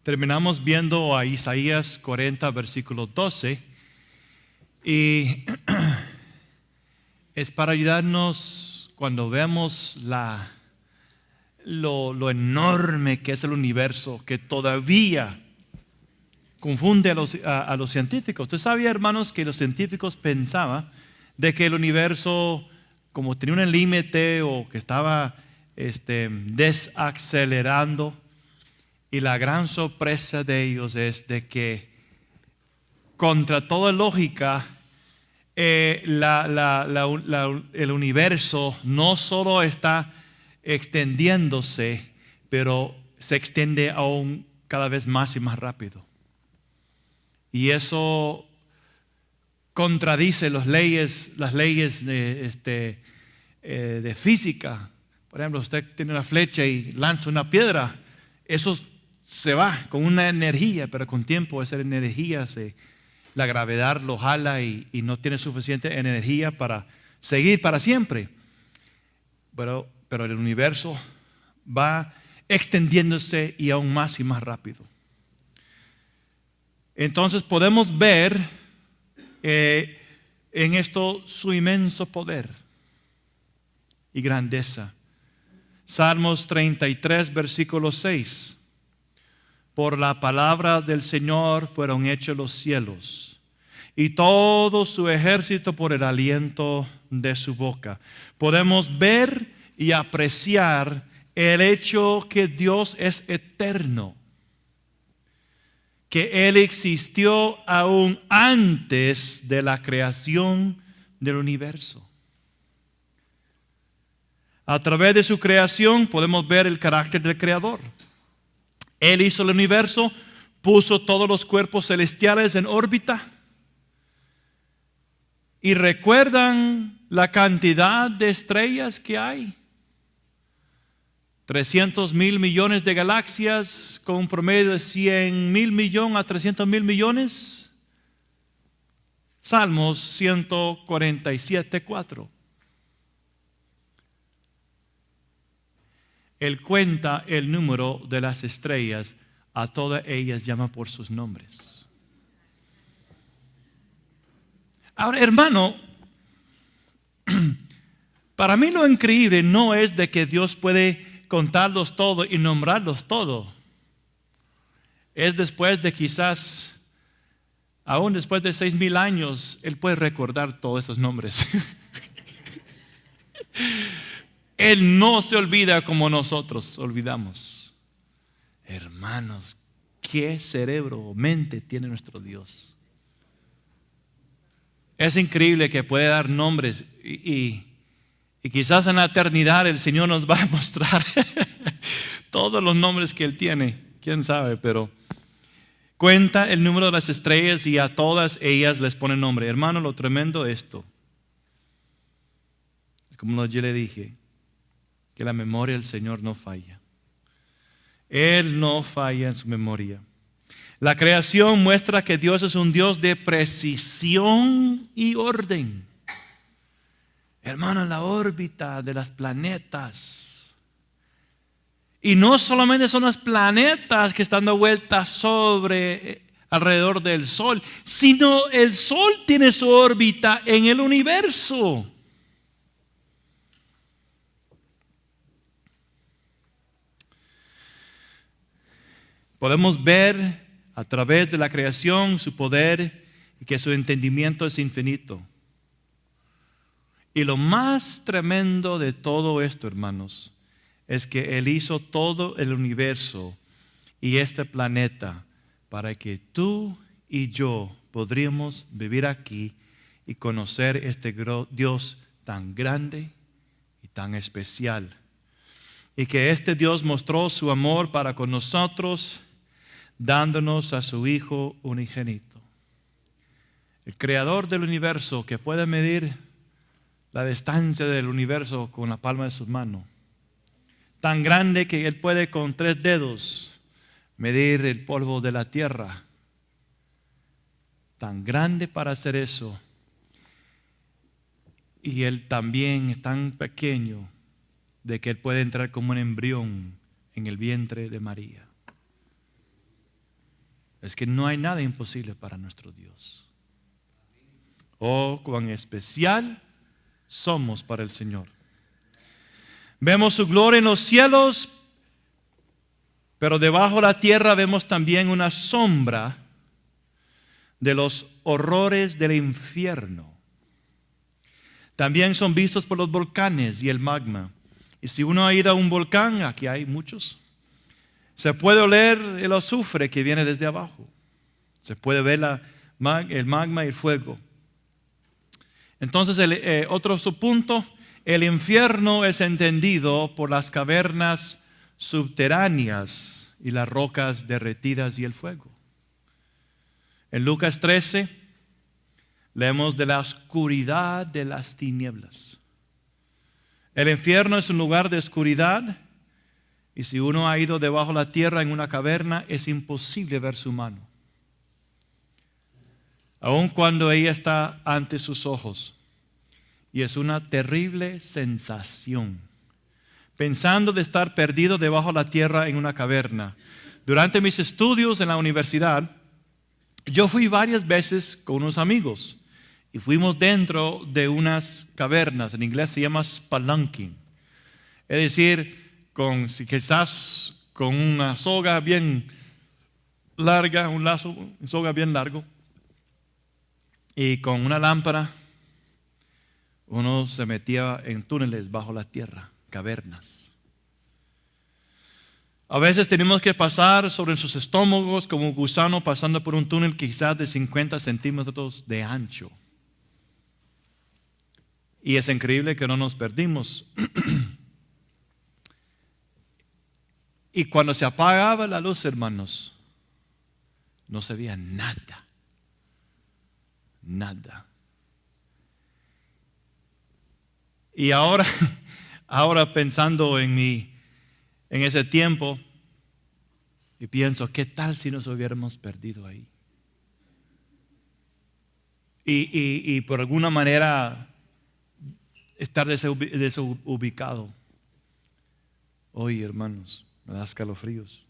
Terminamos viendo a Isaías 40, versículo 12, y es para ayudarnos cuando vemos lo enorme que es el universo, que todavía confunde a los científicos. ¿Usted sabía, hermanos, que los científicos pensaban de que el universo, como tenía un límite o que estaba desacelerando? Y la gran sorpresa de ellos es de que, contra toda lógica, el universo no solo está extendiéndose, pero se extiende aún cada vez más y más rápido. Y eso contradice las leyes de física. Por ejemplo, usted tiene una flecha y lanza una piedra, eso se va con una energía, pero con tiempo esa energía la gravedad lo jala y no tiene suficiente energía para seguir para siempre. Pero el universo va extendiéndose y aún más y más rápido. Entonces podemos ver en esto su inmenso poder y grandeza. Salmos 33, versículo 6. Por la palabra del Señor fueron hechos los cielos, y todo su ejército por el aliento de su boca. Podemos ver y apreciar el hecho que Dios es eterno, que Él existió aún antes de la creación del universo. A través de su creación podemos ver el carácter del Creador. Él hizo el universo, puso todos los cuerpos celestiales en órbita. ¿Y recuerdan la cantidad de estrellas que hay? 300,000 millones de galaxias con un promedio de 100,000 millones a 300,000 millones. Salmos 147, 4. Él cuenta el número de las estrellas, a todas ellas llama por sus nombres. Ahora, hermano, para mí lo increíble no es de que Dios puede contarlos todos y nombrarlos todos. Es después de quizás, aún después de 6,000 años, Él puede recordar todos esos nombres. Él no se olvida como nosotros olvidamos. Hermanos, ¿qué cerebro o mente tiene nuestro Dios? Es increíble que puede dar nombres y quizás en la eternidad el Señor nos va a mostrar todos los nombres que Él tiene. Quién sabe, pero cuenta el número de las estrellas y a todas ellas les pone nombre. Hermano, lo tremendo de esto, como yo le dije, que la memoria del Señor no falla. Él no falla en su memoria. La creación muestra que Dios es un Dios de precisión y orden. Hermano, en la órbita de los planetas. Y no solamente son los planetas que están dando vueltas alrededor del Sol, sino el Sol tiene su órbita en el universo. Podemos ver a través de la creación su poder y que su entendimiento es infinito. Y lo más tremendo de todo esto, hermanos, es que Él hizo todo el universo y este planeta para que tú y yo podríamos vivir aquí y conocer este Dios tan grande y tan especial. Y que este Dios mostró su amor para con nosotros, dándonos a su Hijo unigénito. El Creador del universo, que puede medir la distancia del universo con la palma de sus manos. Tan grande que Él puede con 3 dedos medir el polvo de la tierra. Tan grande para hacer eso. Y Él también es tan pequeño de que Él puede entrar como un embrión en el vientre de María. es que no hay nada imposible para nuestro Dios. Oh, cuán especial somos para el Señor. Vemos su gloria en los cielos, pero debajo de la tierra vemos también una sombra de los horrores del infierno. También son vistos por los volcanes y el magma. Y si uno ha ido a un volcán, aquí hay muchos, se puede oler el azufre que viene desde abajo. Se puede ver el magma y el fuego. Entonces, otro subpunto, el infierno es entendido por las cavernas subterráneas y las rocas derretidas y el fuego. En Lucas 13 leemos de la oscuridad de las tinieblas. El infierno es un lugar de oscuridad, y si uno ha ido debajo de la tierra en una caverna, es imposible ver su mano. Aun cuando ella está ante sus ojos. Y es una terrible sensación. Pensando de estar perdido debajo de la tierra en una caverna. Durante mis estudios en la universidad, yo fui varias veces con unos amigos. Y fuimos dentro de unas cavernas, en inglés se llama spelunking. Es decir, quizás con una soga bien larga, un lazo, una soga bien largo, y con una lámpara, uno se metía en túneles bajo la tierra, cavernas. A veces tenemos que pasar sobre sus estómagos como un gusano pasando por un túnel quizás de 50 centímetros de ancho. Y es increíble que no nos perdimos. Y cuando se apagaba la luz, hermanos, no se veía nada. Nada. Y ahora pensando en ese tiempo, y pienso, ¿qué tal si nos hubiéramos perdido ahí? Y por alguna manera estar desubicado. Hoy, hermanos, me da escalofríos.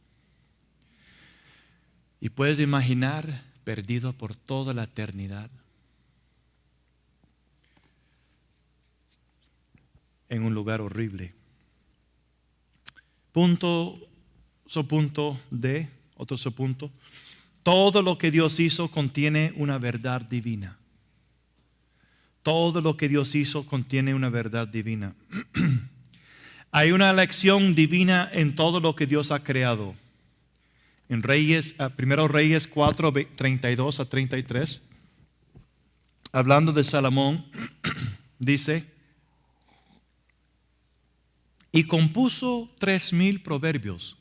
Y puedes imaginar perdido por toda la eternidad en un lugar horrible. Otro subpunto. Todo lo que Dios hizo contiene una verdad divina. Todo lo que Dios hizo contiene una verdad divina. Hay una lección divina en todo lo que Dios ha creado. En Primero Reyes 4, 32 a 33, hablando de Salomón, dice: y compuso 3,000 proverbios,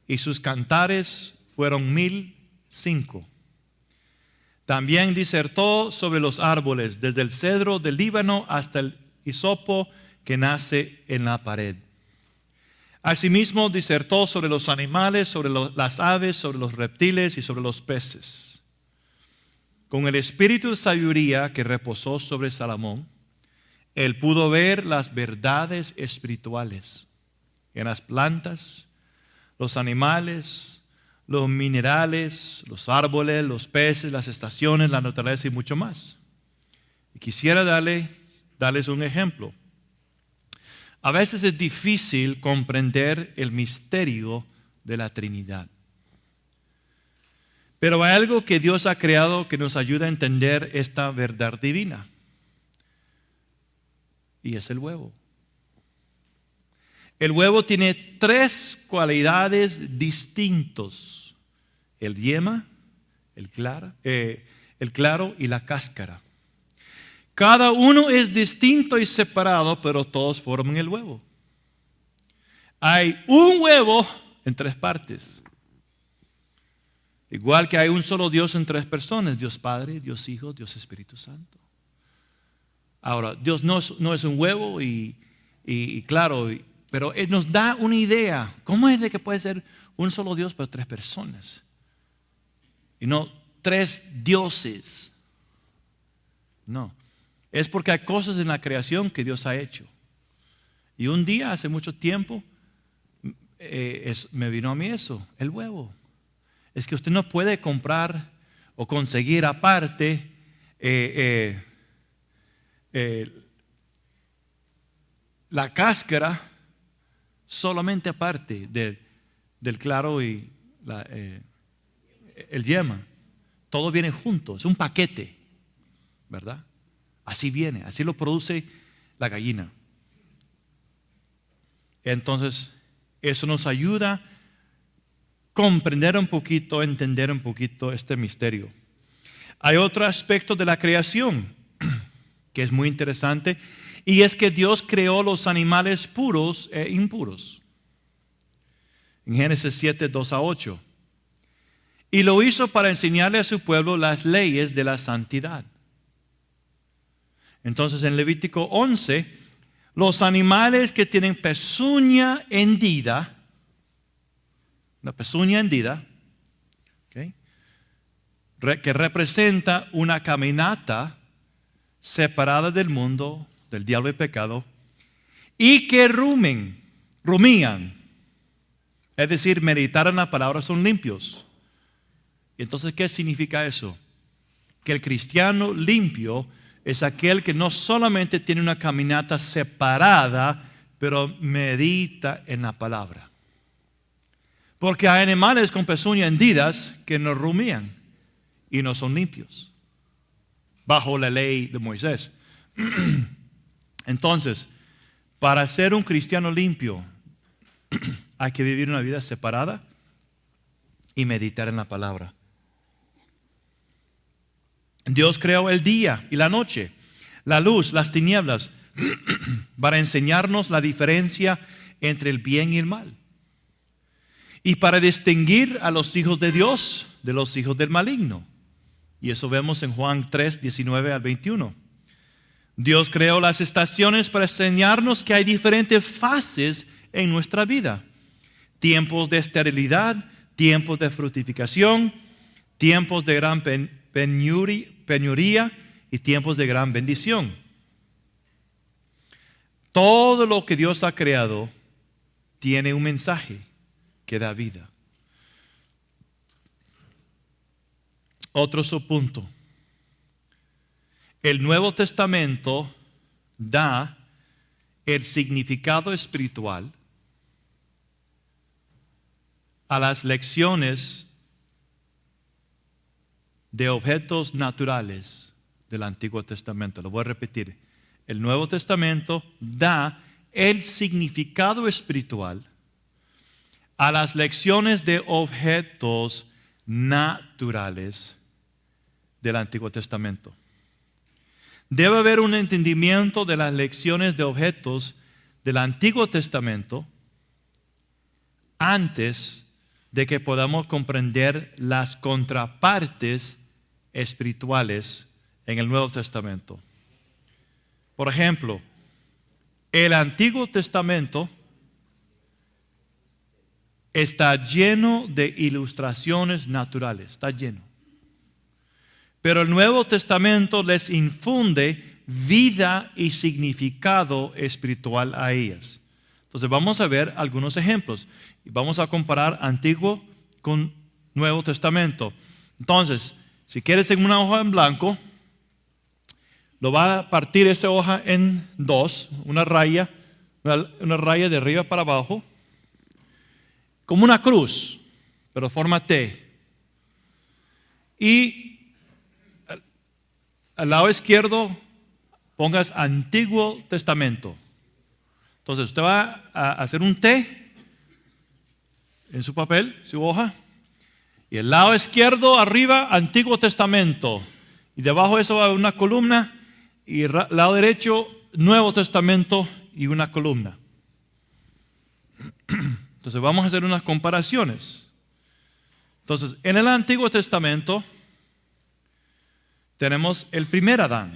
y sus cantares fueron 1,005. También disertó sobre los árboles, desde el cedro del Líbano hasta el hisopo que nace en la pared. Asimismo disertó sobre los animales, sobre las aves, sobre los reptiles y sobre los peces. Con el espíritu de sabiduría que reposó sobre Salomón, él pudo ver las verdades espirituales en las plantas, los animales, los minerales, los árboles, los peces, las estaciones, la naturaleza y mucho más. Y quisiera darles un ejemplo. A veces es difícil comprender el misterio de la Trinidad. Pero hay algo que Dios ha creado que nos ayuda a entender esta verdad divina. Y es el huevo. El huevo tiene 3 cualidades distintas: el yema, el claro y la cáscara. Cada uno es distinto y separado, pero todos forman el huevo. Hay un huevo en 3 partes. Igual que hay un solo Dios en 3 personas: Dios Padre, Dios Hijo, Dios Espíritu Santo. Ahora, Dios no es un huevo claro, pero Él nos da una idea. ¿Cómo es de que puede ser un solo Dios pero 3 personas? Y no 3 dioses. No. Es porque hay cosas en la creación que Dios ha hecho. Y un día, hace mucho tiempo, me vino a mí eso, el huevo. es que usted no puede comprar o conseguir aparte la cáscara solamente aparte del claro y el yema. Todo viene junto, es un paquete, ¿verdad? Así viene, así lo produce la gallina. Entonces, eso nos ayuda a comprender un poquito, entender un poquito este misterio. Hay otro aspecto de la creación que es muy interesante, y es que Dios creó los animales puros e impuros. En Génesis 7, 2-8. Y lo hizo para enseñarle a su pueblo las leyes de la santidad. Entonces en Levítico 11, los animales que tienen pezuña hendida, una pezuña hendida, ¿okay?, que representa una caminata separada del mundo, del diablo y pecado, y que rumían, es decir, meditar en la palabra, son limpios. Y entonces, ¿qué significa eso? Que el cristiano limpio es aquel que no solamente tiene una caminata separada, pero medita en la palabra. Porque hay animales con pezuñas hendidas que no rumían y no son limpios, bajo la ley de Moisés. Entonces, para ser un cristiano limpio, hay que vivir una vida separada y meditar en la palabra. Dios creó el día y la noche, la luz, las tinieblas, para enseñarnos la diferencia entre el bien y el mal. Y para distinguir a los hijos de Dios de los hijos del maligno. Y eso vemos en Juan 3, 19-21. Dios creó las estaciones para enseñarnos que hay diferentes fases en nuestra vida. Tiempos de esterilidad, tiempos de fructificación, tiempos de gran penuria y tiempos de gran bendición. Todo lo que Dios ha creado tiene un mensaje que da vida. Otro subpunto. El Nuevo Testamento da el significado espiritual a las lecciones de objetos naturales del Antiguo Testamento. Lo voy a repetir. El Nuevo Testamento da el significado espiritual a las lecciones de objetos naturales del Antiguo Testamento. Debe haber un entendimiento de las lecciones de objetos del Antiguo Testamento antes de que podamos comprender las contrapartes espirituales en el Nuevo Testamento. Por ejemplo, el Antiguo Testamento está lleno de ilustraciones naturales, está lleno. Pero el Nuevo Testamento les infunde vida y significado espiritual a ellas. Entonces vamos a ver algunos ejemplos y vamos a comparar Antiguo con Nuevo Testamento. Entonces, si quieres en una hoja en blanco, lo va a partir esa hoja en dos, una raya de arriba para abajo, como una cruz, pero forma T. Y al lado izquierdo pongas Antiguo Testamento. Entonces usted va a hacer un T en su papel, su hoja, y el lado izquierdo arriba Antiguo Testamento, y debajo de eso va a haber una columna, y el lado derecho Nuevo Testamento y una columna. Entonces vamos a hacer unas comparaciones. Entonces, en el Antiguo Testamento tenemos el primer Adán.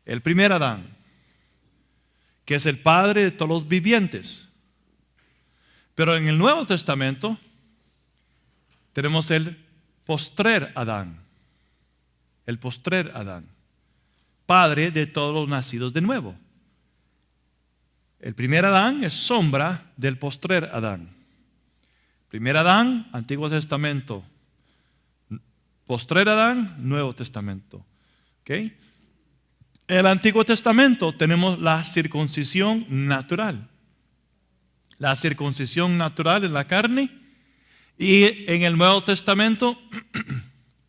El primer Adán, que es el padre de todos los vivientes. Pero en el Nuevo Testamento tenemos el postrer Adán. El postrer Adán, padre de todos los nacidos de nuevo. El primer Adán es sombra del postrer Adán. Primer Adán, Antiguo Testamento. Postrer Adán, Nuevo Testamento. ¿Okay? En el Antiguo Testamento tenemos la circuncisión natural. La circuncisión natural en la carne. Y en el Nuevo Testamento,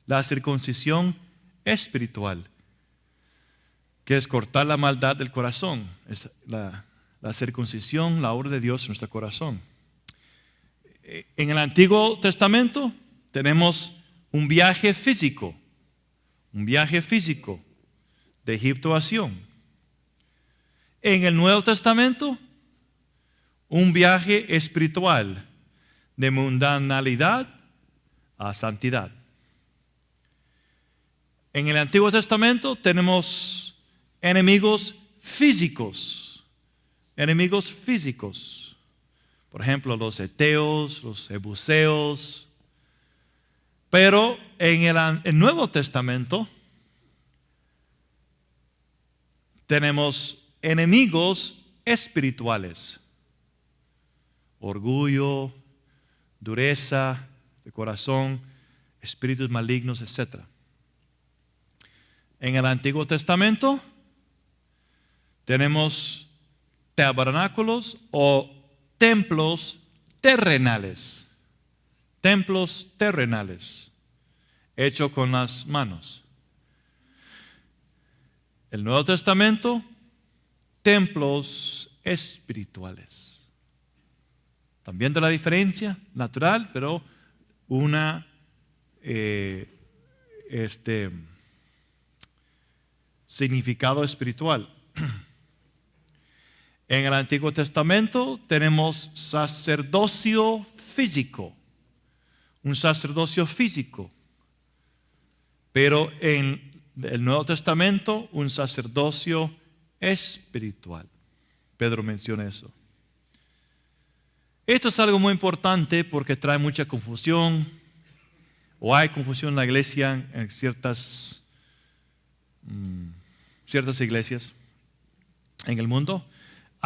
la circuncisión espiritual, que es cortar la maldad del corazón. Es la circuncisión, la obra de Dios en nuestro corazón. En el Antiguo Testamento tenemos un viaje físico de Egipto a Sión. En el Nuevo Testamento, un viaje espiritual de mundanalidad a santidad. En el Antiguo Testamento tenemos enemigos físicos. Por ejemplo, los heteos, los jebuseos. Pero en el Nuevo Testamento tenemos enemigos espirituales. Orgullo, dureza de corazón, espíritus malignos, etc. En el Antiguo Testamento tenemos tabernáculos o templos terrenales. Templos terrenales, hechos con las manos. El Nuevo Testamento, templos espirituales. También de la diferencia natural, pero una significado espiritual. En el Antiguo Testamento tenemos sacerdocio físico, un sacerdocio físico, pero en el Nuevo Testamento un sacerdocio espiritual. Pedro menciona eso. Esto es algo muy importante porque trae mucha confusión, o hay confusión en la iglesia, en ciertas iglesias en el mundo.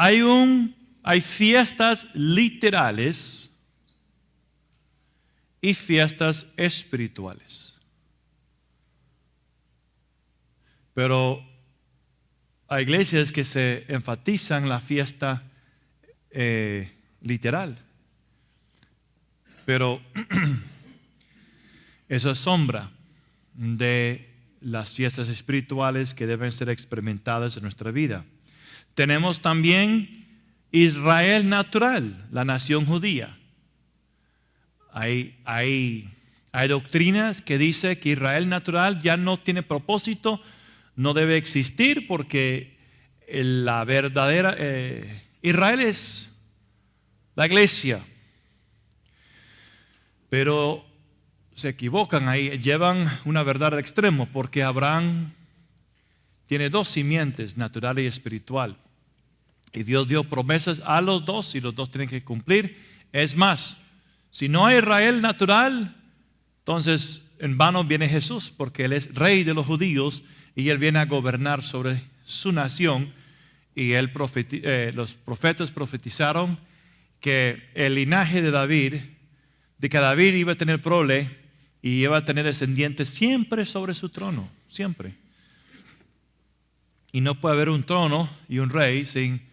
Hay fiestas literales y fiestas espirituales. Pero hay iglesias que se enfatizan la fiesta literal. Pero eso es sombra de las fiestas espirituales que deben ser experimentadas en nuestra vida. Tenemos también Israel natural, la nación judía. Hay doctrinas que dicen que Israel natural ya no tiene propósito, no debe existir porque la verdadera Israel es la iglesia. Pero se equivocan ahí, llevan una verdad al extremo, porque Abraham tiene dos simientes, natural y espiritual. Y Dios dio promesas a los dos y los dos tienen que cumplir. Es más, si no hay Israel natural, entonces en vano viene Jesús, porque Él es rey de los judíos y Él viene a gobernar sobre su nación. Y los profetas profetizaron que el linaje de David, de que David iba a tener prole y iba a tener descendientes siempre sobre su trono, siempre. Y no puede haber un trono y un rey sin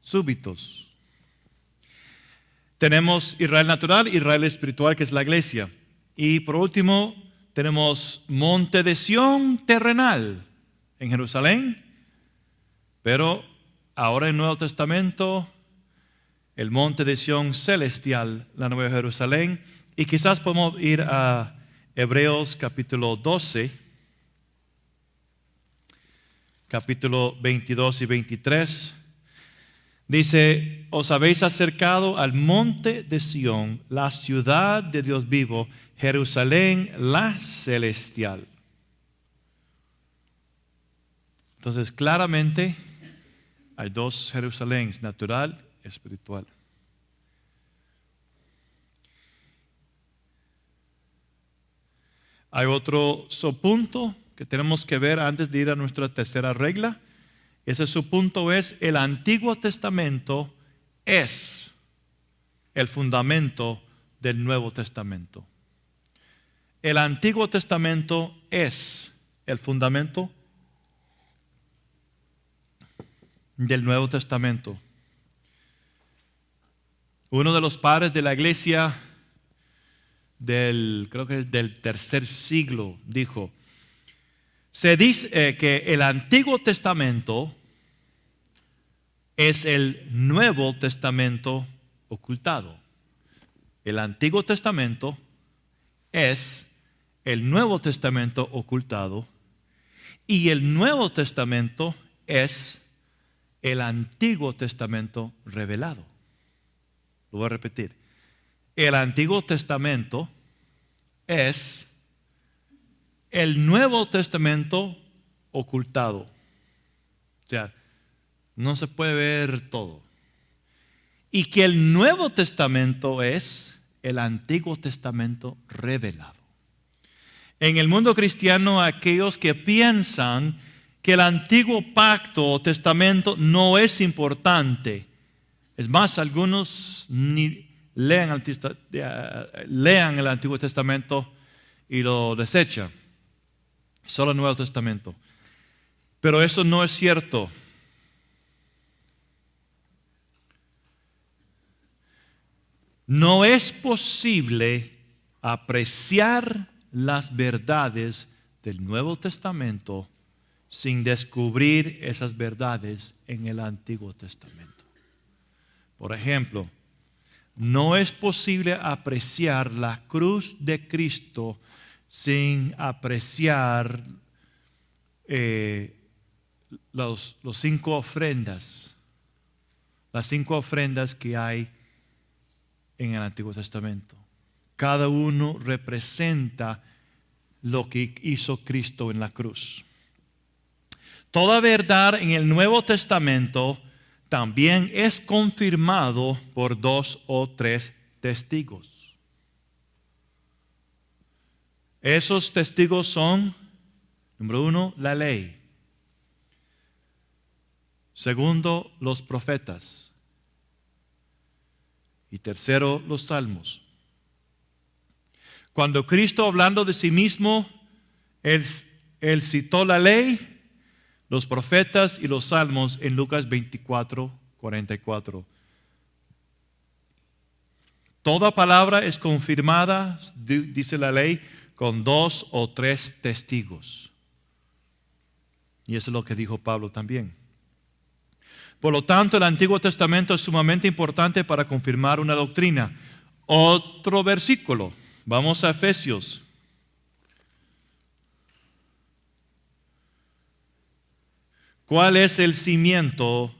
súbitos. Tenemos Israel natural, Israel espiritual, que es la iglesia. Y por último, tenemos Monte de Sión terrenal en Jerusalén. Pero ahora en el Nuevo Testamento, el Monte de Sión celestial, la Nueva Jerusalén. Y quizás podemos ir a Hebreos capítulo 12. Capítulo 22 y 23, dice: os habéis acercado al monte de Sión, la ciudad de Dios vivo, Jerusalén la celestial. Entonces claramente hay dos Jerusaléns, natural y espiritual. Hay otro subpunto que tenemos que ver antes de ir a nuestra tercera regla. Ese subpunto es: el Antiguo Testamento es el fundamento del Nuevo Testamento. El Antiguo Testamento es el fundamento del Nuevo Testamento. Uno de los padres de la iglesia creo que es del tercer siglo, dijo, se dice que el Antiguo Testamento es el Nuevo Testamento ocultado. El Antiguo Testamento es el Nuevo Testamento ocultado y el Nuevo Testamento es el Antiguo Testamento revelado. Lo voy a repetir. El Antiguo Testamento es el Nuevo Testamento ocultado. O sea, no se puede ver todo. Y que el Nuevo Testamento es el Antiguo Testamento revelado. En el mundo cristiano, aquellos que piensan que el Antiguo Pacto o Testamento no es importante. Es más, algunos ni lean el Antiguo Testamento y lo desechan. Solo el Nuevo Testamento. Pero eso no es cierto. No es posible apreciar las verdades del Nuevo Testamento sin descubrir esas verdades en el Antiguo Testamento. Por ejemplo, no es posible apreciar la cruz de Cristo sin apreciar las 5 ofrendas que hay en el Antiguo Testamento. Cada uno representa lo que hizo Cristo en la cruz. Toda verdad en el Nuevo Testamento también es confirmado por 2 o 3 testigos. Esos testigos son, número 1, la ley. Segundo, los profetas. Y tercero, los salmos. Cuando Cristo, hablando de sí mismo, Él citó la ley, los profetas y los salmos en Lucas 24:44. Toda palabra es confirmada, dice la ley, con 2 o 3 testigos. Y eso es lo que dijo Pablo también. Por lo tanto, el Antiguo Testamento es sumamente importante para confirmar una doctrina. Otro versículo. Vamos a Efesios. ¿Cuál es el cimiento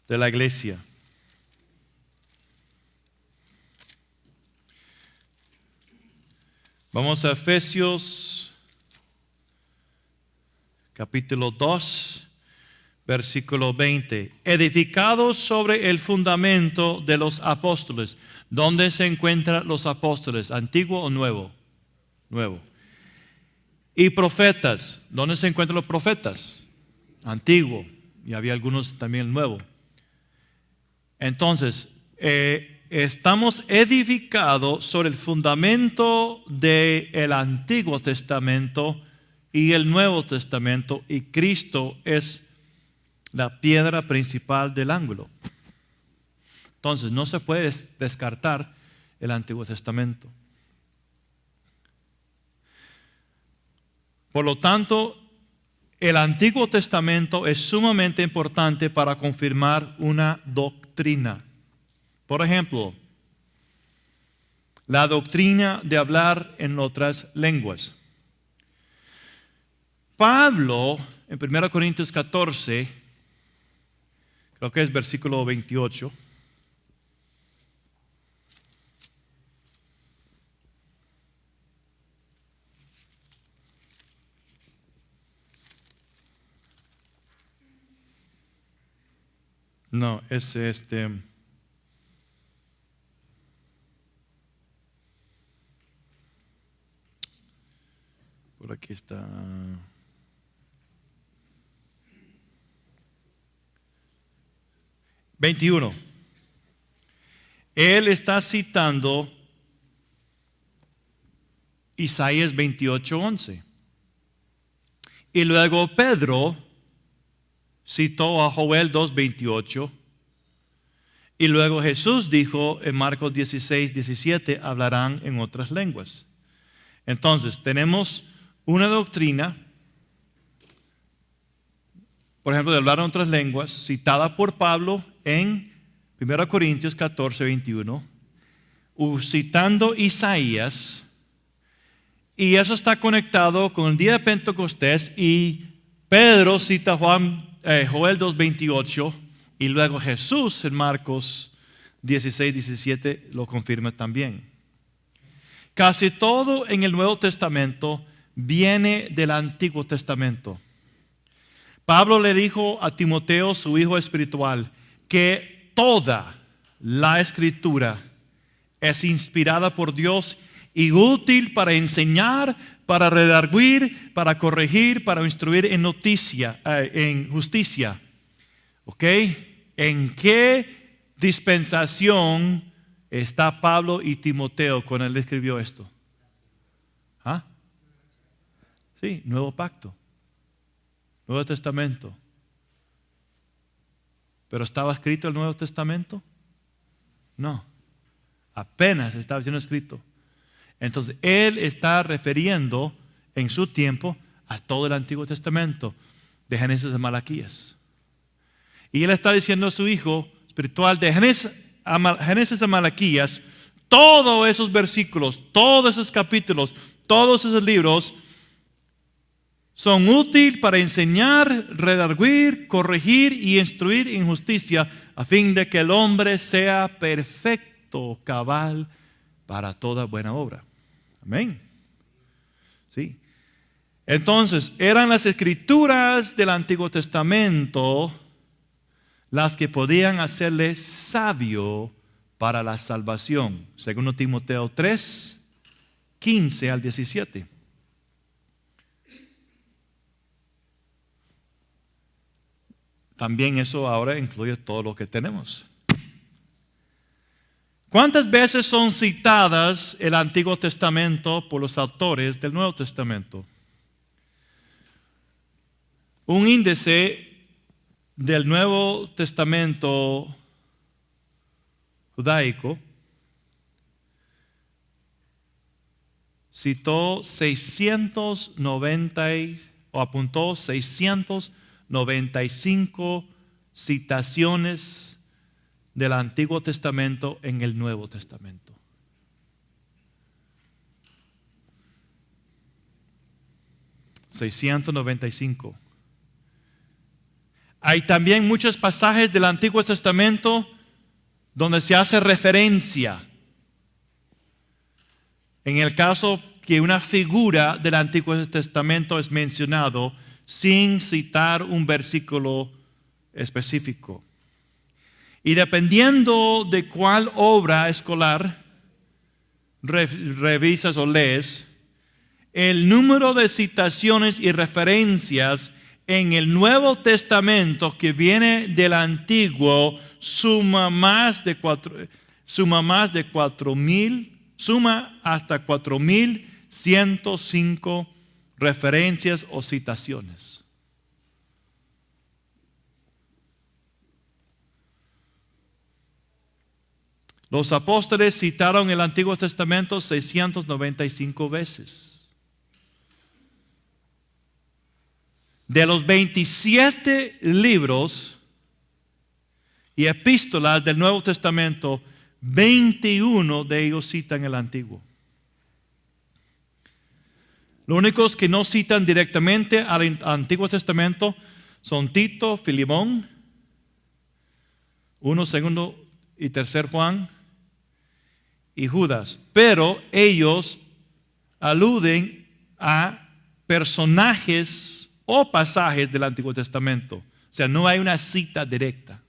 de la iglesia? Vamos a Efesios capítulo 2, versículo 20. Edificados sobre el fundamento de los apóstoles. ¿Dónde se encuentran los apóstoles? ¿Antiguo o nuevo? Nuevo. Y profetas. ¿Dónde se encuentran los profetas? Antiguo. Y había algunos también nuevo. Entonces, estamos edificados sobre el fundamento del Antiguo Testamento y el Nuevo Testamento, y Cristo es la piedra principal del ángulo. Entonces, no se puede descartar el Antiguo Testamento. Por lo tanto, el Antiguo Testamento es sumamente importante para confirmar una doctrina. Por ejemplo, la doctrina de hablar en otras lenguas. Pablo, en 1 Corintios 14, creo que es versículo 28. No, es por aquí está. Él está citando Isaías 28:11. Y luego Pedro citó a Joel 2:28. Y luego Jesús dijo en Marcos 16:17, hablarán en otras lenguas. Entonces, tenemos una doctrina, por ejemplo, de hablar en otras lenguas, citada por Pablo en 1 Corintios 14:21, citando Isaías, y eso está conectado con el día de Pentecostés, y Pedro cita Joel 2:28, y luego Jesús en Marcos 16:17 lo confirma también. Casi todo en el Nuevo Testamento viene del Antiguo Testamento. Pablo le dijo a Timoteo, su hijo espiritual, que toda la Escritura es inspirada por Dios y útil para enseñar, para redarguir, para corregir, para instruir en justicia. ¿Ok? ¿En qué dispensación está Pablo y Timoteo cuando él escribió esto? ¿Ah? Sí, Nuevo Pacto, Nuevo Testamento. ¿Pero estaba escrito el Nuevo Testamento? No, apenas estaba siendo escrito. Entonces, él está refiriendo en su tiempo a todo el Antiguo Testamento, de Génesis a Malaquías. Y él está diciendo a su hijo espiritual, de Génesis a Malaquías, todos esos versículos, todos esos capítulos, todos esos libros son útiles para enseñar, redarguir, corregir y instruir en justicia, a fin de que el hombre sea perfecto, cabal, para toda buena obra. Amén. Sí. Entonces, eran las escrituras del Antiguo Testamento las que podían hacerle sabio para la salvación. Según Timoteo 3, 15 al 17. También eso ahora incluye todo lo que tenemos. ¿Cuántas veces son citadas el Antiguo Testamento por los autores del Nuevo Testamento? Un índice del Nuevo Testamento judaico citó 695 citaciones del Antiguo Testamento en el Nuevo Testamento. $695. Hay también muchos pasajes del Antiguo Testamento donde se hace referencia. En el caso que una figura del Antiguo Testamento es mencionado sin citar un versículo específico. Y dependiendo de cuál obra escolar revisas o lees, el número de citaciones y referencias en el Nuevo Testamento que viene del Antiguo suma hasta 4,105 referencias o citaciones. Los apóstoles citaron el Antiguo Testamento 695 veces. De los 27 libros y epístolas del Nuevo Testamento, 21 de ellos citan el Antiguo. Los únicos que no citan directamente al Antiguo Testamento son Tito, Filemón, 1, 2 y 3 Juan y Judas. Pero ellos aluden a personajes o pasajes del Antiguo Testamento. O sea, no hay una cita directa.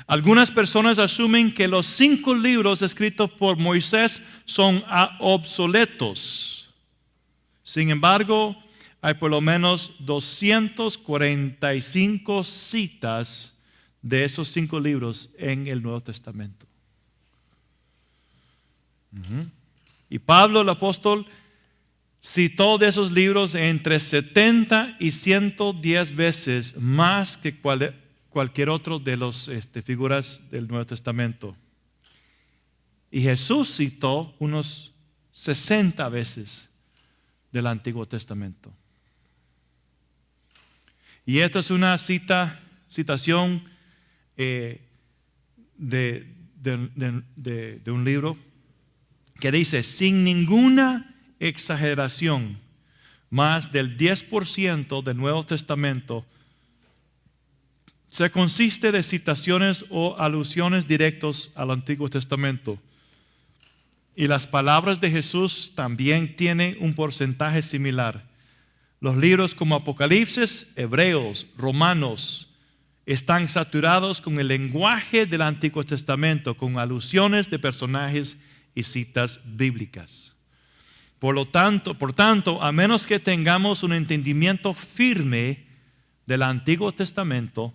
Algunas personas asumen que los 5 libros escritos por Moisés son obsoletos. Sin embargo, hay por lo menos 245 citas de esos 5 libros en el Nuevo Testamento. Y Pablo el apóstol citó de esos libros entre 70 y 110 veces más que cualquier otro de las figuras del Nuevo Testamento. Y Jesús citó unos 60 veces del Antiguo Testamento. Y esta es una citación de un libro que dice, sin ninguna exageración, más del 10% del Nuevo Testamento se consiste de citaciones o alusiones directas al Antiguo Testamento. Y las palabras de Jesús también tienen un porcentaje similar. Los libros como Apocalipsis, Hebreos, Romanos, están saturados con el lenguaje del Antiguo Testamento, con alusiones de personajes y citas bíblicas. Por tanto, a menos que tengamos un entendimiento firme del Antiguo Testamento,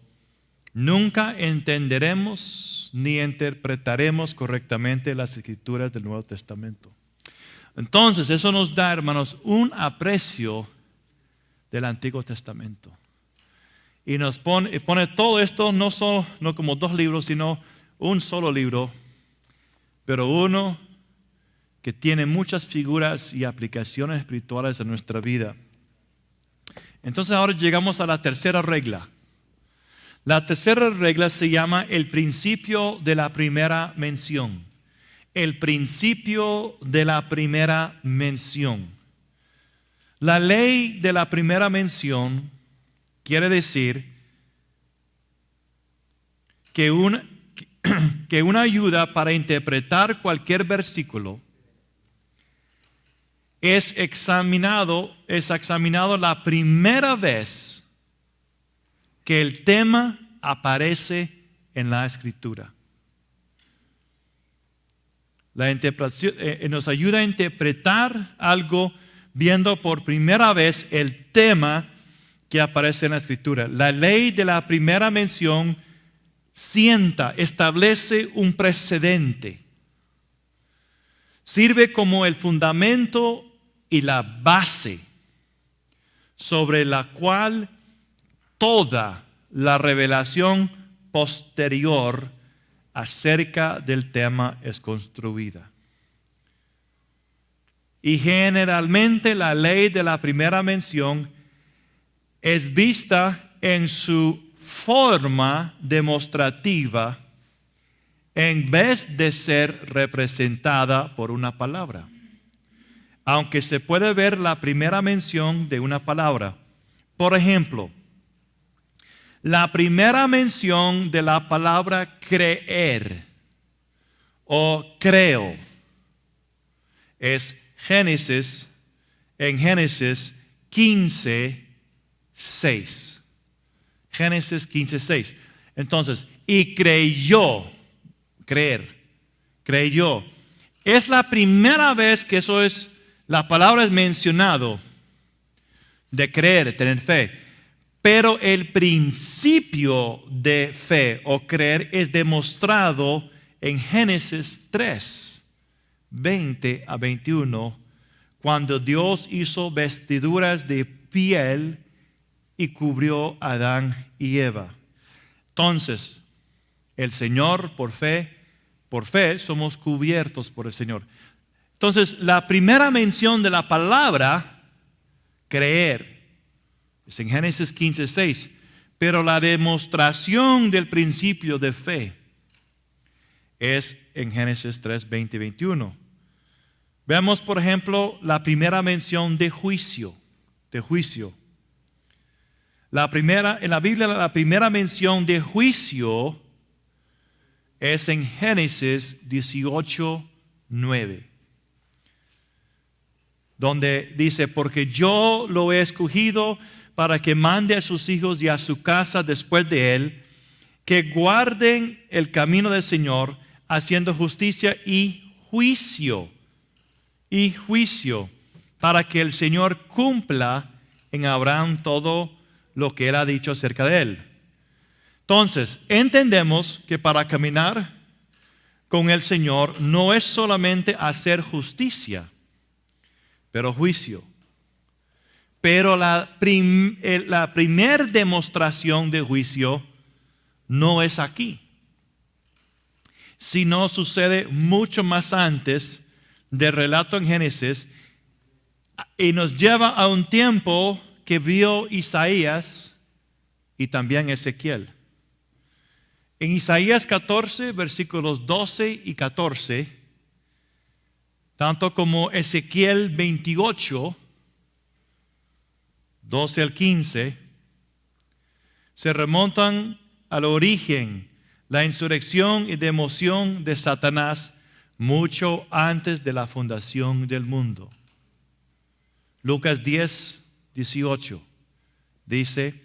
nunca entenderemos ni interpretaremos correctamente las Escrituras del Nuevo Testamento. Entonces, eso nos da, hermanos, un aprecio del Antiguo Testamento. Y nos pone todo esto no como 2 libros, sino un solo libro, pero uno que tiene muchas figuras y aplicaciones espirituales en nuestra vida. Entonces ahora llegamos a la tercera regla. La tercera regla se llama el principio de la primera mención. El principio de la primera mención. La ley de la primera mención quiere decir que una ayuda para interpretar cualquier versículo es examinado la primera vez que el tema aparece en la Escritura. La interpretación nos ayuda a interpretar algo viendo por primera vez el tema que aparece en la Escritura. La ley de la primera mención establece un precedente. Sirve como el fundamento y la base sobre la cual toda la revelación posterior acerca del tema es construida. Y generalmente la ley de la primera mención es vista en su forma demostrativa en vez de ser representada por una palabra. Aunque se puede ver la primera mención de una palabra. Por ejemplo, la primera mención de la palabra creer o creo es en Génesis 15:6. Génesis 15:6. Entonces, y creyó, creyó. Es la primera vez que la palabra es mencionado de creer, tener fe. Pero el principio de fe o creer es demostrado en Génesis 3:20-21, cuando Dios hizo vestiduras de piel y cubrió a Adán y Eva. Entonces, el Señor, por fe somos cubiertos por el Señor. Entonces, la primera mención de la palabra creer es en Génesis 15:6, pero la demostración del principio de fe es en Génesis 3:20-21. Veamos, por ejemplo, la primera mención de juicio. En la Biblia, la primera mención de juicio es en Génesis 18:9. Donde dice, porque yo lo he escogido para que mande a sus hijos y a su casa después de él, que guarden el camino del Señor, haciendo justicia y juicio, para que el Señor cumpla en Abraham todo lo que él ha dicho acerca de él. Entonces, entendemos que para caminar con el Señor no es solamente hacer justicia, pero juicio. Pero la primer demostración de juicio no es aquí, sino sucede mucho más antes del relato en Génesis y nos lleva a un tiempo que vio Isaías y también Ezequiel. En Isaías 14, versículos 12 y 14, tanto como Ezequiel 28, 12 al 15, se remontan al origen, la insurrección y democión de Satanás mucho antes de la fundación del mundo. Lucas 10, 18 dice,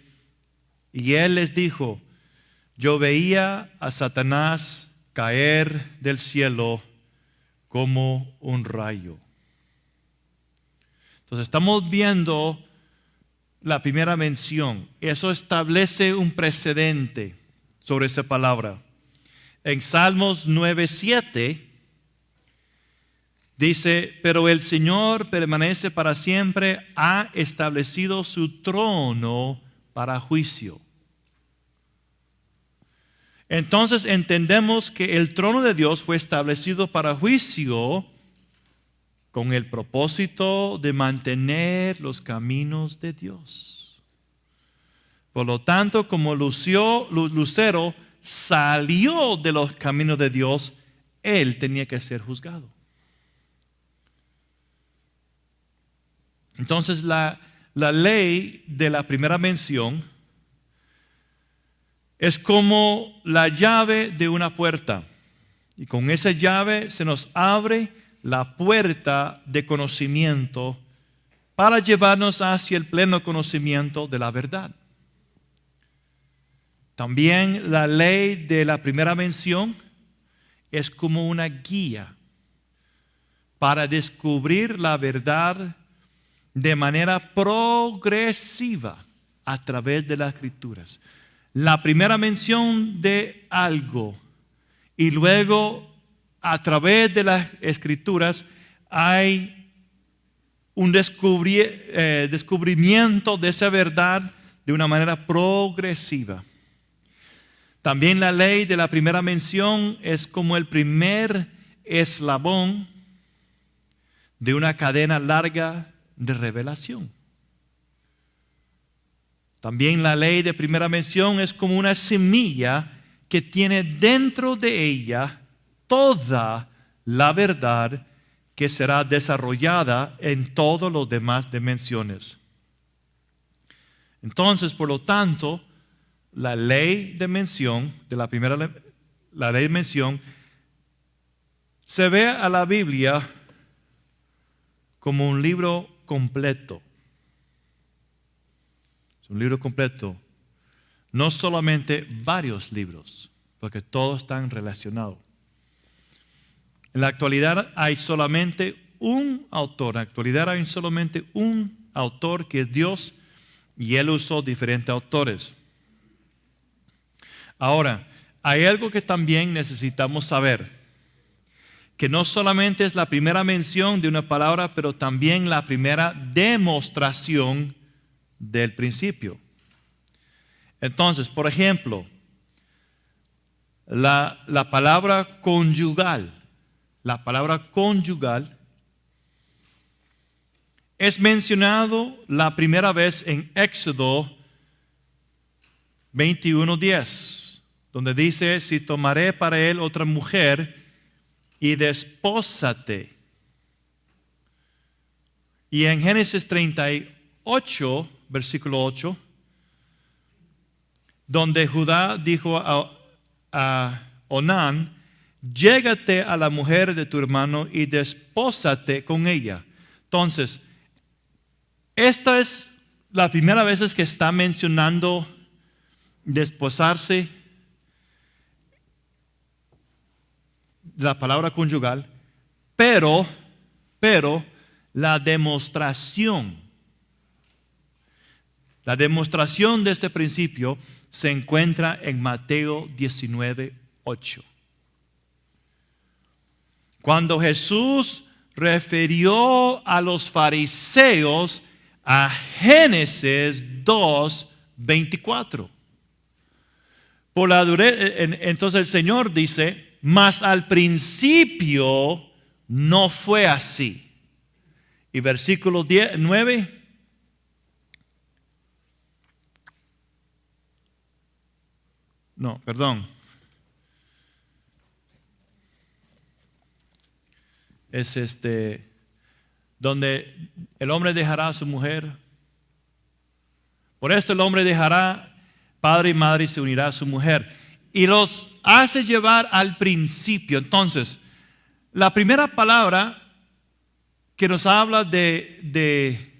y él les dijo, yo veía a Satanás caer del cielo como un rayo. Entonces estamos viendo la primera mención. Eso establece un precedente sobre esa palabra. En Salmos 9:7 dice, pero el Señor permanece para siempre, ha establecido su trono para juicio. Entonces entendemos que el trono de Dios fue establecido para juicio con el propósito de mantener los caminos de Dios. Por lo tanto, como Lucero salió de los caminos de Dios, él tenía que ser juzgado. Entonces la ley de la primera mención es como la llave de una puerta. Y con esa llave se nos abre la puerta de conocimiento para llevarnos hacia el pleno conocimiento de la verdad. También la ley de la primera mención es como una guía para descubrir la verdad de manera progresiva a través de las Escrituras. La primera mención de algo y luego a través de las Escrituras hay un descubrimiento de esa verdad de una manera progresiva. También la ley de la primera mención es como el primer eslabón de una cadena larga de revelación. También la ley de primera mención es como una semilla que tiene dentro de ella toda la verdad que será desarrollada en todas las demás dimensiones. Entonces, por lo tanto, la ley de mención, la ley de mención, se ve a la Biblia como un libro completo. Es un libro completo, no solamente varios libros, porque todos están relacionados. En la actualidad hay solamente un autor, que es Dios, y Él usó diferentes autores. Ahora, hay algo que también necesitamos saber, que no solamente es la primera mención de una palabra, pero también la primera demostración del principio. Entonces, por ejemplo, la palabra conyugal es mencionado la primera vez en Éxodo 21:10, donde dice, si tomaré para él otra mujer y despósate. Y en Génesis 38, versículo 8, donde Judá dijo a Onán, llégate a la mujer de tu hermano y despósate con ella. Entonces, esta es la primera vez que está mencionando desposarse, la palabra conyugal, pero la demostración de este principio se encuentra en Mateo 19:8. Cuando Jesús refirió a los fariseos a Génesis 2:24. Entonces el Señor dice, mas al principio no fue así. Y versículo 9. No, perdón. Es donde el hombre dejará a su mujer. Por esto el hombre dejará padre y madre y se unirá a su mujer. Y los hace llevar al principio. Entonces, la primera palabra que nos habla del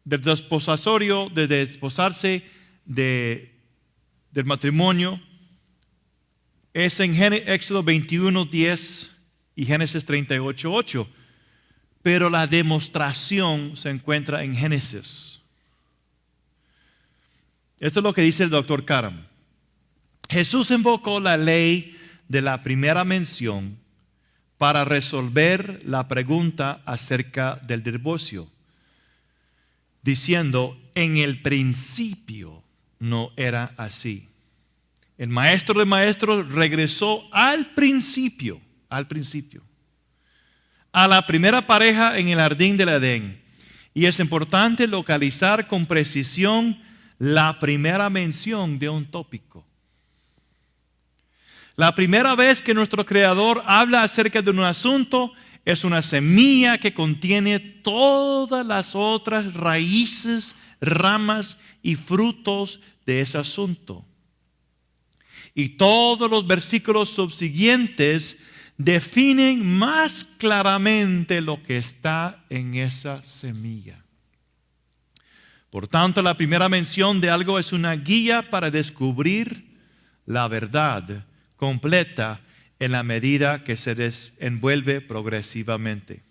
desposatorio, de desposarse, del matrimonio, es en Éxodo 21:10 y Génesis 38:8. Pero la demostración se encuentra en Génesis. Esto es lo que dice el doctor Karam. Jesús invocó la ley de la primera mención para resolver la pregunta acerca del divorcio, diciendo, en el principio no era así. El maestro de maestros regresó al principio, a la primera pareja en el jardín del Edén. Y es importante localizar con precisión la primera mención de un tópico. La primera vez que nuestro Creador habla acerca de un asunto es una semilla que contiene todas las otras raíces, ramas y frutos de ese asunto. Y todos los versículos subsiguientes definen más claramente lo que está en esa semilla. Por tanto, la primera mención de algo es una guía para descubrir la verdad completa en la medida que se desenvuelve progresivamente.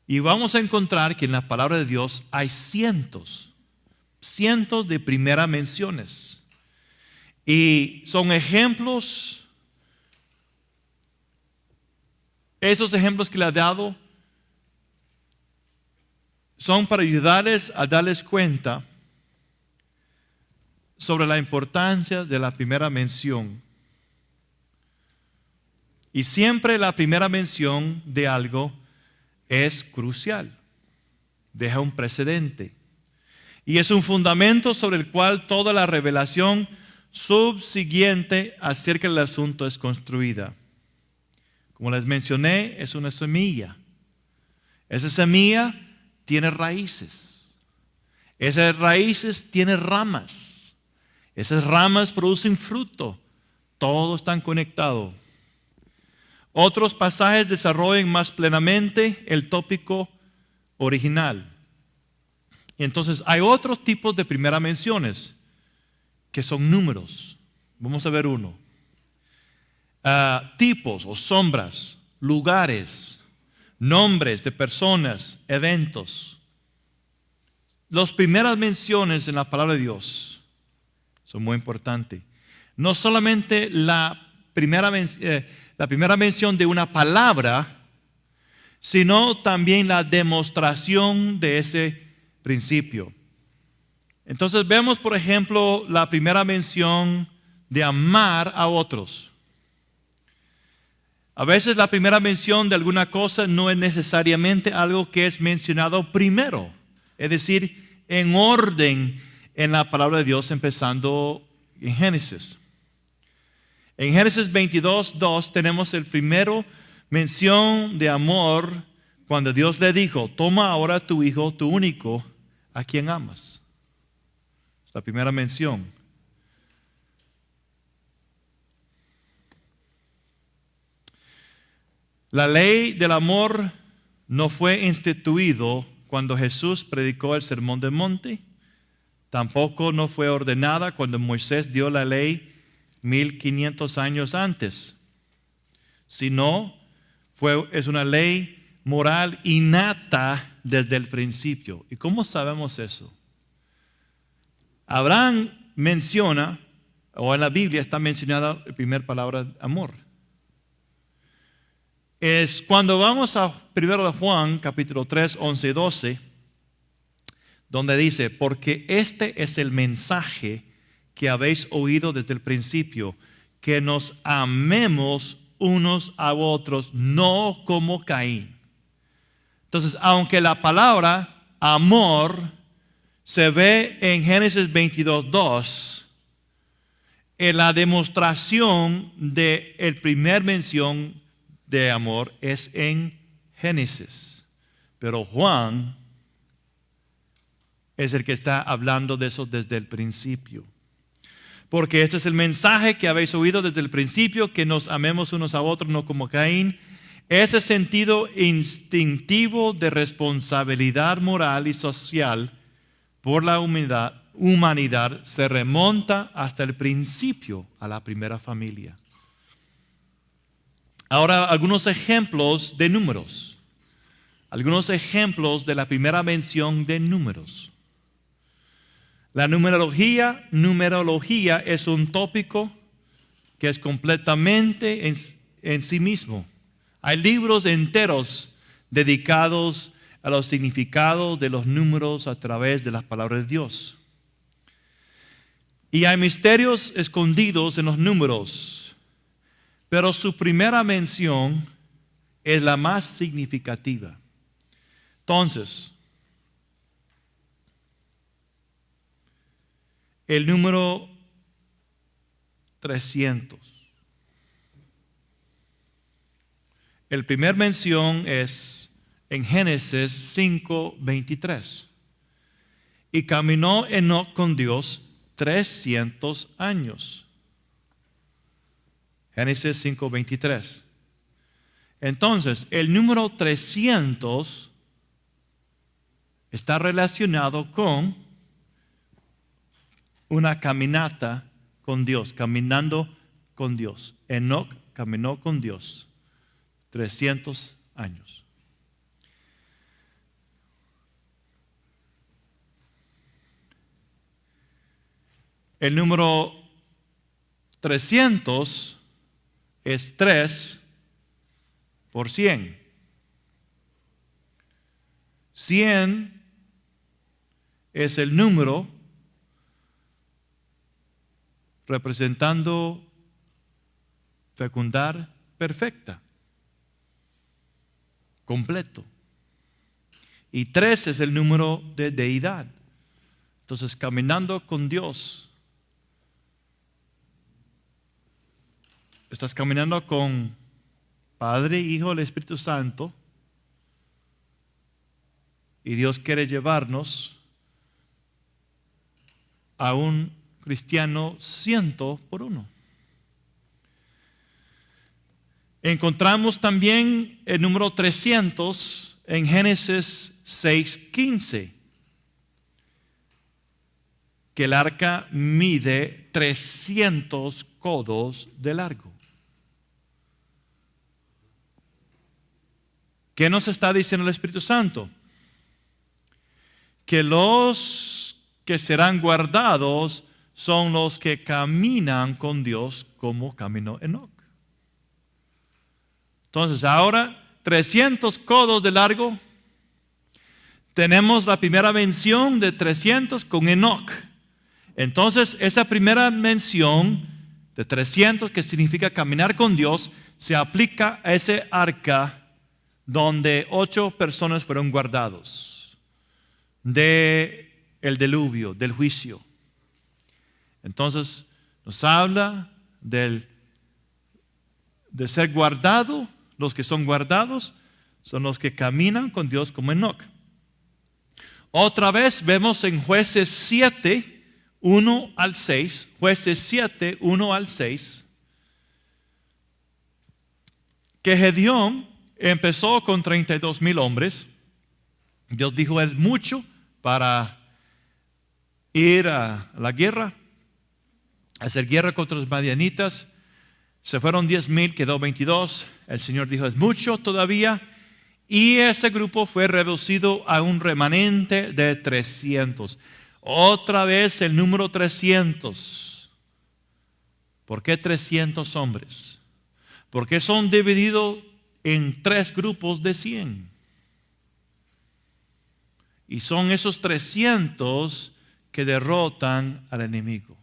Y vamos a encontrar que en la palabra de Dios hay cientos de primeras menciones. Y son ejemplos, esos ejemplos que le ha dado son para ayudarles a darles cuenta sobre la importancia de la primera mención. Y siempre la primera mención de algo es crucial, deja un precedente. Y es un fundamento sobre el cual toda la revelación subsiguiente acerca del asunto es construida. Como les mencioné, es una semilla. Esa semilla tiene raíces. Esas raíces tienen ramas. Esas ramas producen fruto. Todo está conectado. Otros pasajes desarrollan más plenamente el tópico original. Entonces, hay otros tipos de primeras menciones que son números. Vamos a ver uno. Tipos o sombras, lugares, nombres de personas, eventos. Las primeras menciones en la palabra de Dios son muy importantes. No solamente la primera mención de una palabra, sino también la demostración de ese principio. Entonces vemos, por ejemplo, la primera mención de amar a otros. A veces la primera mención de alguna cosa no es necesariamente algo que es mencionado primero. Es decir, en orden en la palabra de Dios, empezando en Génesis. En Génesis 22:2 tenemos el primero mención de amor cuando Dios le dijo, toma ahora tu hijo, tu único, a quien amas. Es la primera mención. La ley del amor no fue instituido cuando Jesús predicó el Sermón del Monte. Tampoco no fue ordenada cuando Moisés dio la ley 1500 años antes. Sino es una ley moral innata desde el principio. ¿Y cómo sabemos eso? Abraham menciona, o en la Biblia está mencionada la primera palabra, amor. Es cuando vamos a 1 de Juan, capítulo 3, 11 y 12, donde dice, porque este es el mensaje que habéis oído desde el principio, que nos amemos unos a otros, no como Caín. Entonces, aunque la palabra amor se ve en Génesis 22:2, en la demostración de la primera mención de amor es en Génesis. Pero Juan es el que está hablando de eso desde el principio. Porque este es el mensaje que habéis oído desde el principio, que nos amemos unos a otros, no como Caín. Ese sentido instintivo de responsabilidad moral y social por la humanidad se remonta hasta el principio, a la primera familia. Ahora, algunos ejemplos de números. Algunos ejemplos de la primera mención de números. La numerología es un tópico que es completamente en sí mismo. Hay libros enteros dedicados a los significados de los números a través de las palabras de Dios. Y hay misterios escondidos en los números, pero su primera mención es la más significativa. Entonces, el número 300. El primer mención es en Génesis 5:23. Y caminó Enoc con Dios 300 años. Génesis 5:23. Entonces, el número 300 está relacionado con una caminata con Dios, caminando con Dios. Enoc caminó con Dios 300 años. El número 300 es 3 por 100. 100 es el número representando fecundar perfecta, completo. Y 3 es el número de deidad. Entonces, caminando con Dios, estás caminando con Padre, Hijo, el Espíritu Santo, y Dios quiere llevarnos a un cristiano 100%. Encontramos también el número 300 en Génesis 6:15, que el arca mide 300 codos de largo. ¿Qué nos está diciendo el Espíritu Santo? Que los que serán guardados son los que caminan con Dios como caminó Enoc. Entonces, ahora 300 codos de largo. Tenemos la primera mención de 300 con Enoc. Entonces, esa primera mención de 300, que significa caminar con Dios, se aplica a ese arca donde 8 personas fueron guardados del diluvio, del juicio. Entonces, nos habla de ser guardado. Los que son guardados son los que caminan con Dios como Enoc. Otra vez vemos en Jueces 7, 1 al 6, Jueces 7, 1 al 6, que Gedeón empezó con 32,000 hombres. Dios dijo, es mucho para ir a la guerra, hacer guerra contra los madianitas. Se fueron 10,000, quedó 22. El Señor dijo, es mucho todavía. Y ese grupo fue reducido a un remanente de 300. Otra vez el número 300. ¿Por qué 300 hombres? Porque son divididos en 3 grupos de 100. Y son esos 300 que derrotan al enemigo.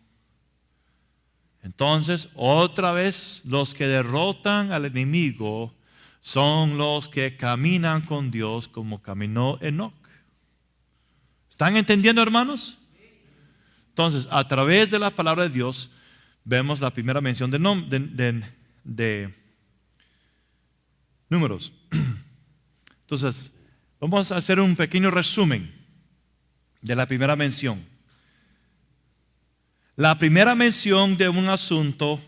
Entonces, otra vez, los que derrotan al enemigo son los que caminan con Dios como caminó Enoc. ¿Están entendiendo, hermanos? Entonces, a través de la palabra de Dios, vemos la primera mención de números. Entonces, vamos a hacer un pequeño resumen de la primera mención. La primera mención de un asunto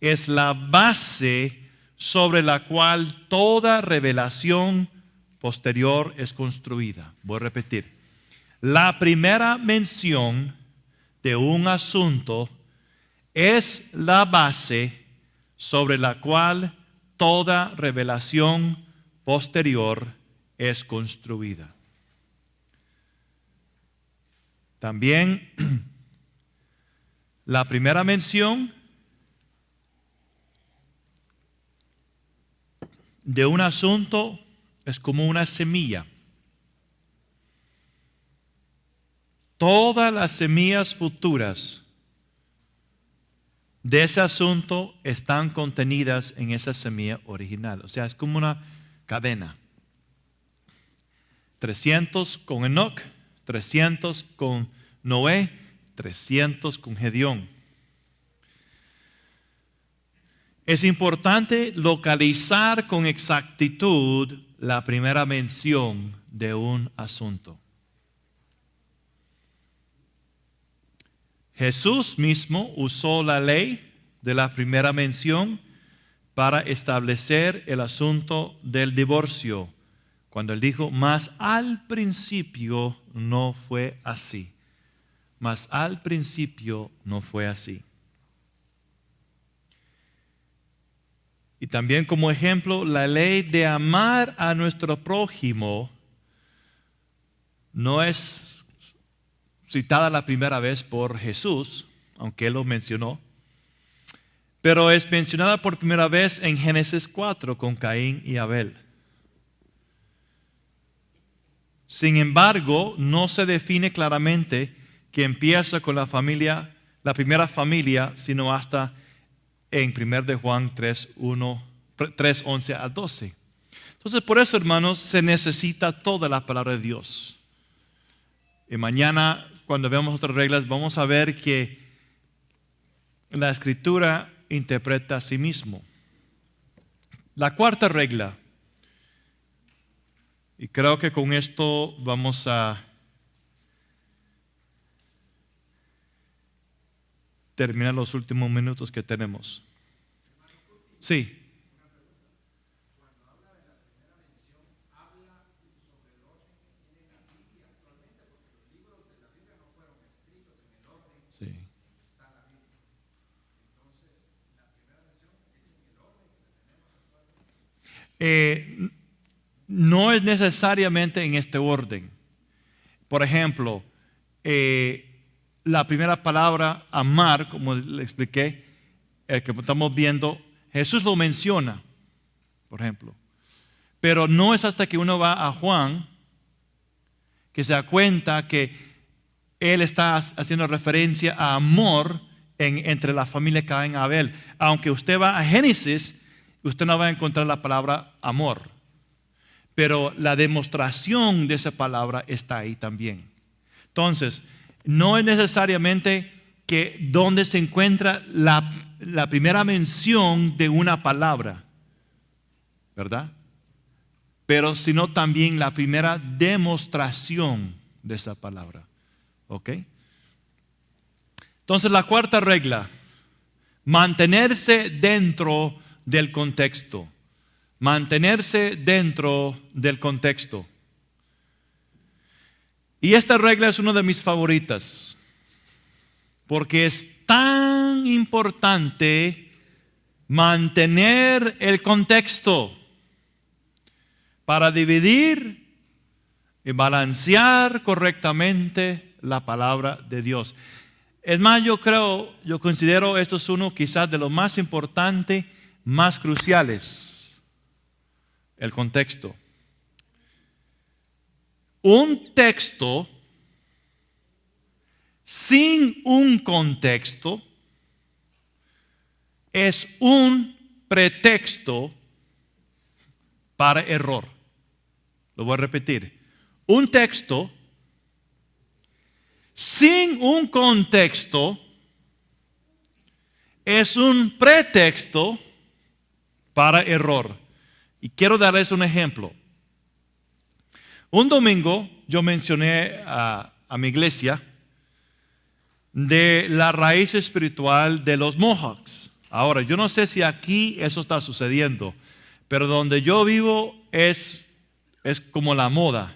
es la base sobre la cual toda revelación posterior es construida. Voy a repetir. La primera mención de un asunto es la base sobre la cual toda revelación posterior es construida. También la primera mención de un asunto es como una semilla. Todas las semillas futuras de ese asunto están contenidas en esa semilla original. O sea, es como una cadena. 300 con Enoc, 300 con Noé, 300 con Gedeón. Es importante localizar con exactitud la primera mención de un asunto. Jesús mismo usó la ley de la primera mención para establecer el asunto del divorcio, cuando él dijo, mas al principio no fue así. Mas al principio no fue así. Y también como ejemplo, la ley de amar a nuestro prójimo no es citada la primera vez por Jesús, aunque él lo mencionó, pero es mencionada por primera vez en Génesis 4 con Caín y Abel. Sin embargo, no se define claramente que empieza con la familia, la primera familia, sino hasta en 1 de Juan 3, 11 a 12. Entonces, por eso, hermanos, se necesita toda la palabra de Dios. Y mañana, cuando veamos otras reglas, vamos a ver que la Escritura interpreta a sí mismo. La cuarta regla, y creo que con esto vamos a terminar los últimos minutos que tenemos. Sí. Sí. No es necesariamente en este orden. Por ejemplo, la primera palabra, amar, como le expliqué, que estamos viendo, Jesús lo menciona, por ejemplo. Pero no es hasta que uno va a Juan que se da cuenta que él está haciendo referencia a amor entre la familia Caín y Abel. Aunque usted va a Génesis, usted no va a encontrar la palabra amor. Pero la demostración de esa palabra está ahí también. Entonces, no es necesariamente que donde se encuentra la primera mención de una palabra, ¿verdad? Pero sino también la primera demostración de esa palabra. ¿Ok? Entonces, la cuarta regla, mantenerse dentro del contexto. Mantenerse dentro del contexto. Y esta regla es una de mis favoritas, porque es tan importante mantener el contexto. para dividir y balancear correctamente la palabra de Dios. Es más, yo considero esto es uno quizás de los más importantes, más cruciales, el contexto. Un texto sin un contexto es un pretexto para error. Lo voy a repetir. Un texto sin un contexto es un pretexto para error. Y quiero darles un ejemplo. Un domingo yo mencioné a mi iglesia de la raíz espiritual de los Mohawks. Ahora, yo no sé si aquí eso está sucediendo, pero donde yo vivo es como la moda.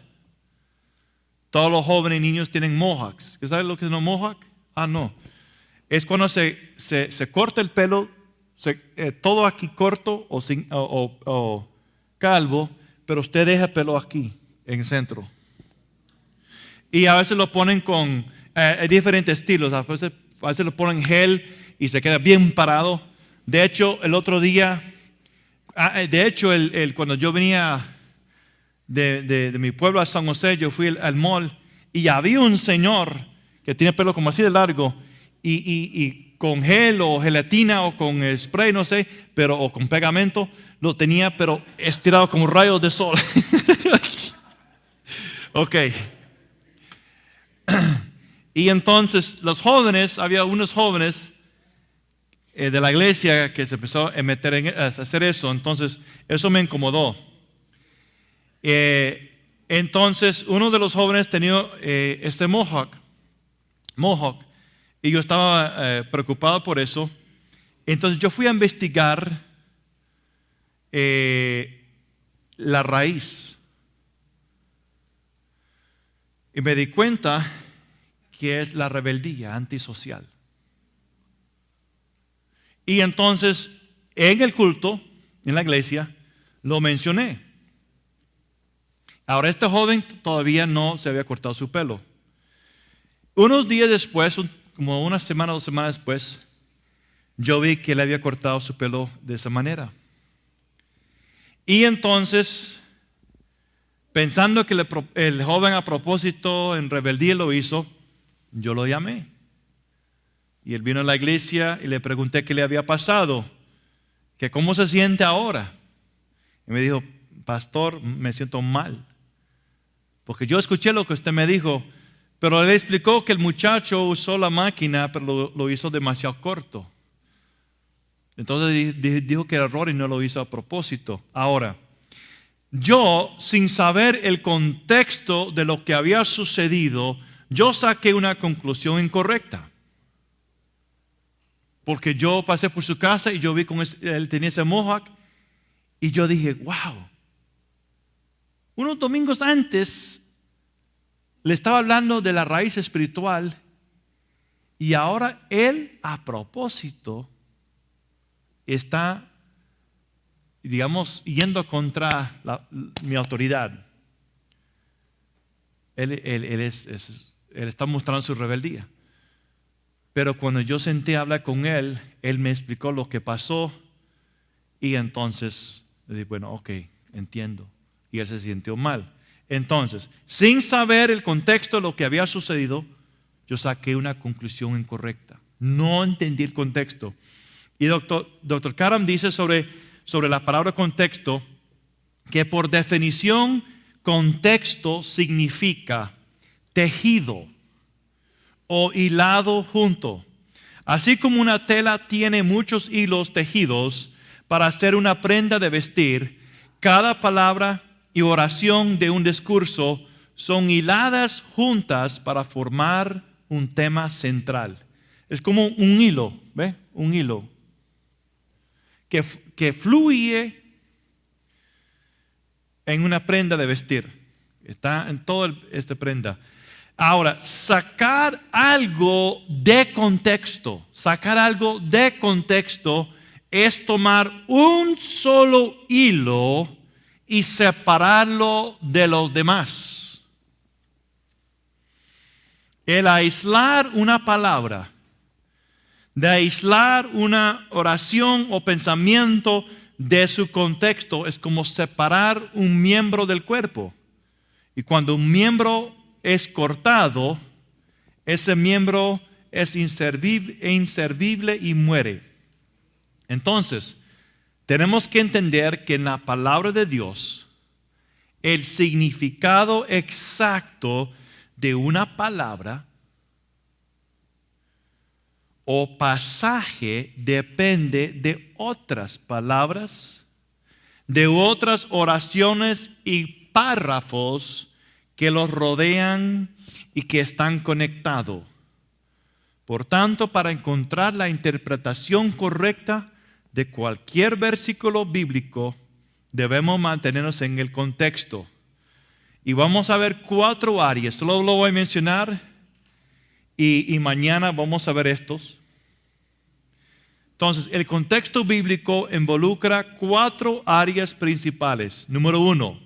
Todos los jóvenes y niños tienen mohawks. ¿Sabes lo que es un mohawk? No. Es cuando se corta el pelo, todo aquí corto o calvo, pero usted deja el pelo aquí, en el centro. Y a veces lo ponen con diferentes estilos. A veces lo ponen gel y se queda bien parado. De hecho, el otro día, cuando yo venía de mi pueblo a San José, yo fui al mall y había un señor que tiene pelo como así de largo y con gel o gelatina o con spray, no sé, o con pegamento, lo tenía pero estirado como rayos de sol. Ok. Y entonces los jóvenes, había unos jóvenes de la iglesia que se empezó a meter a hacer eso, entonces eso me incomodó. Entonces uno de los jóvenes tenía este mohawk, y yo estaba preocupado por eso. Entonces yo fui a investigar la raíz y me di cuenta que es la rebeldía antisocial. Y entonces en el culto, en la iglesia, lo mencioné. Ahora este joven todavía no se había cortado su pelo. Unos días después, como una semana o 2 semanas después, yo vi que él había cortado su pelo de esa manera. Y entonces, pensando que el joven a propósito en rebeldía lo hizo, yo lo llamé. Y él vino a la iglesia y le pregunté qué le había pasado, que cómo se siente ahora. Y me dijo, pastor, me siento mal. Porque yo escuché lo que usted me dijo, pero él explicó que el muchacho usó la máquina, pero lo hizo demasiado corto. Entonces dijo que era error y no lo hizo a propósito. Ahora, yo, sin saber el contexto de lo que había sucedido, yo saqué una conclusión incorrecta. Porque yo pasé por su casa y yo vi que él tenía ese mohawk y yo dije, wow. Unos domingos antes le estaba hablando de la raíz espiritual y ahora él a propósito está, digamos, yendo contra mi autoridad. Él está mostrando su rebeldía. Pero cuando yo senté a hablar con él, él me explicó lo que pasó y entonces le dije, bueno, ok, entiendo. Y él se sintió mal. Entonces, sin saber el contexto de lo que había sucedido, yo saqué una conclusión incorrecta. No entendí el contexto. Y Dr. Karam dice sobre la palabra contexto que por definición contexto significa tejido o hilado junto. Así como una tela tiene muchos hilos tejidos para hacer una prenda de vestir, cada palabra y oración de un discurso son hiladas juntas para formar un tema central. Es como un hilo, ¿ve? Un hilo que fluye en una prenda de vestir. Está en toda esta prenda. Ahora, sacar algo de contexto es tomar un solo hilo y separarlo de los demás. El aislar una palabra, de aislar una oración o pensamiento de su contexto, es como separar un miembro del cuerpo. Y cuando un miembro es cortado, ese miembro es inservible y muere. Entonces, tenemos que entender que en la palabra de Dios, el significado exacto de una palabra o pasaje depende de otras palabras, de otras oraciones y párrafos que los rodean y que están conectados. Por tanto, para encontrar la interpretación correcta de cualquier versículo bíblico, debemos mantenernos en el contexto. Y vamos a ver 4 áreas, solo lo voy a mencionar y mañana vamos a ver estos. Entonces, el contexto bíblico involucra 4 áreas principales. Número 1,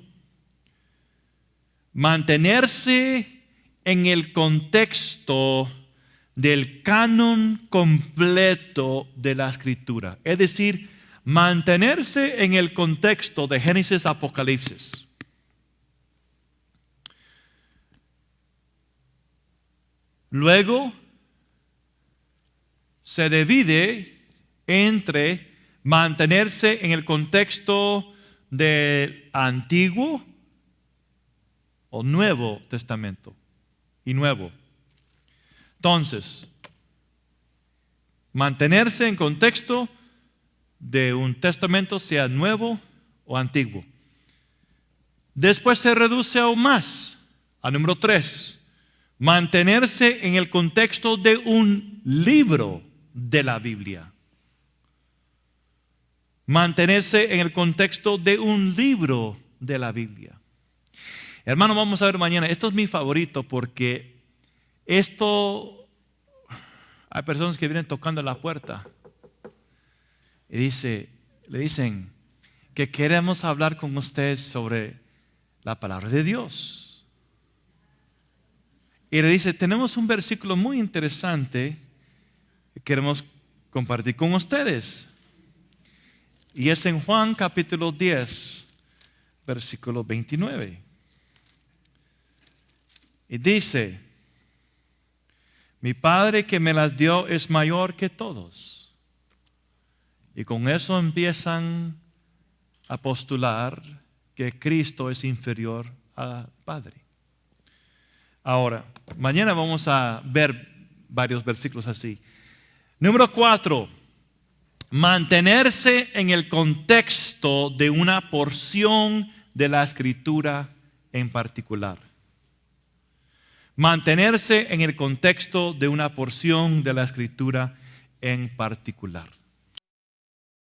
mantenerse en el contexto del canon completo de la Escritura. Es decir, mantenerse en el contexto de Génesis a Apocalipsis. Luego, se divide entre mantenerse en el contexto del Antiguo o Nuevo Testamento y Nuevo. Entonces, mantenerse en contexto de un testamento, sea nuevo o antiguo. Después se reduce aún más, a número 3, mantenerse en el contexto de un libro de la Biblia. Mantenerse en el contexto de un libro de la Biblia. Hermano, vamos a ver mañana. Esto es mi favorito porque esto, hay personas que vienen tocando la puerta y le dicen que queremos hablar con ustedes sobre la palabra de Dios. Y le dice, tenemos un versículo muy interesante que queremos compartir con ustedes. Y es en Juan capítulo 10, versículo 29. Y dice, mi Padre que me las dio es mayor que todos. Y con eso empiezan a postular que Cristo es inferior al Padre. Ahora, mañana vamos a ver varios versículos así. Número 4, mantenerse en el contexto de una porción de la Escritura en particular. Mantenerse en el contexto de una porción de la Escritura en particular.